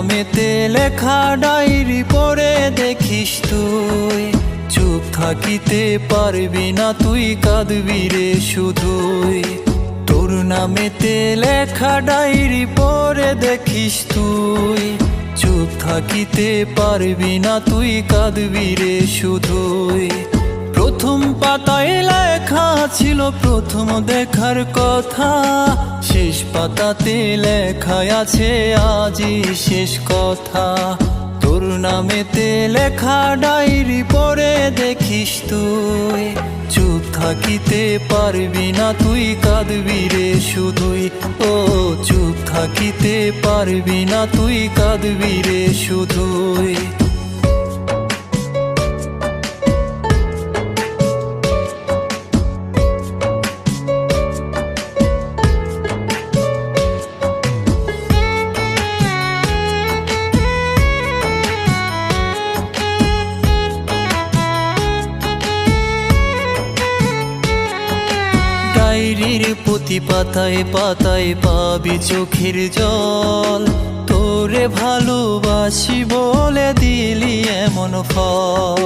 নামেতে লেখা ডায়েরি পড়ে দেখিস তুই, চুপ থাকিতে পারবি না তুই, কাঁদবি রে শুধুই। তোর নামেতে লেখা ডায়েরি পড়ে দেখিস তুই, চুপ থাকিতে পারবি না তুই, কাঁদবি রে শুধুই। প্রথম পাতায় লেখা ছিল প্রথম দেখার কথা, শেষ পাতাতে লেখা আছে আজই শেষ কথা। তোর নামেতে লেখা ডায়েরি পড়ে দেখিস তুই, চুপ থাকিতে পারবি না তুই, কাঁদবি রে শুধুই। ও চুপ থাকিতে পারবি না তুই, কাঁদবি রে শুধুই। ডায়েরির প্রতি পাতায় পাতায় পাবি চোখের জল, তোরে ভালোবাসি বলে দিলি এমন ফল।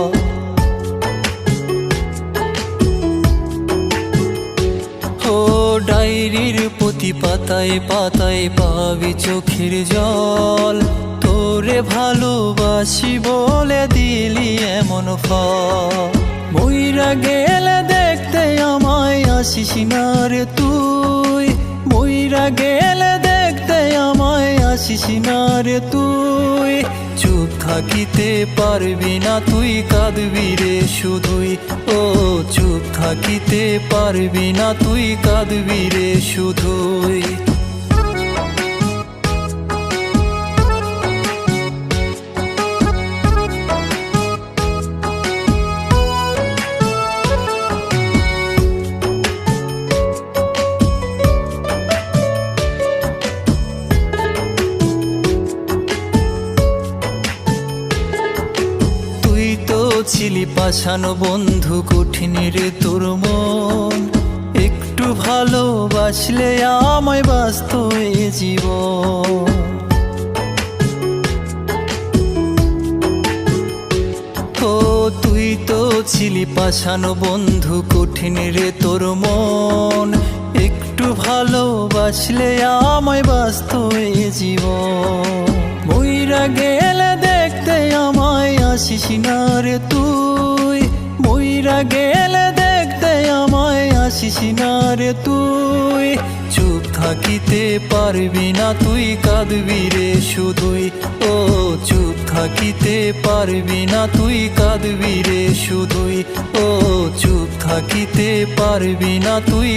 ও ডায়েরির প্রতি পাতায় পাতায় পাবি চোখের জল, তোরে ভালোবাসি বলে দিলি এমন ফল। মইরা গেলে দেখতে আমায় আসিস না রে তুই, মইরা গেলে দেখতে আমায় আসিস না রে তুই। চুপ থাকিতে পারবি না তুই, কাঁদবি রে শুধুই। ও চুপ থাকিতে পারবি না তুই, কাঁদবি রে শুধুই। ছিলি পাশানো বন্ধু, কঠিন রে তোর মন, একটু ভালোবাসলে আমায় বাঁচত এ জীবন। ও তুই তো ছিলি পাশানো বন্ধু, কঠিন রে তোর মন, একটু ভালোবাসলে আমায় বাঁচত এ জীবন। মইরা গেলে দেখতে আমায় আসিস না রে তুই, মইরা গেলে দেখতে আমায় আসিস না রে তুই। চুপ থাকিতে পারবি না তুই, কাঁদবি রে শুধুই। ও চুপ থাকিতে পারবি না তুই, কাঁদবি রে শুধুই। ও চুপ থাকিতে পারবি না তুই,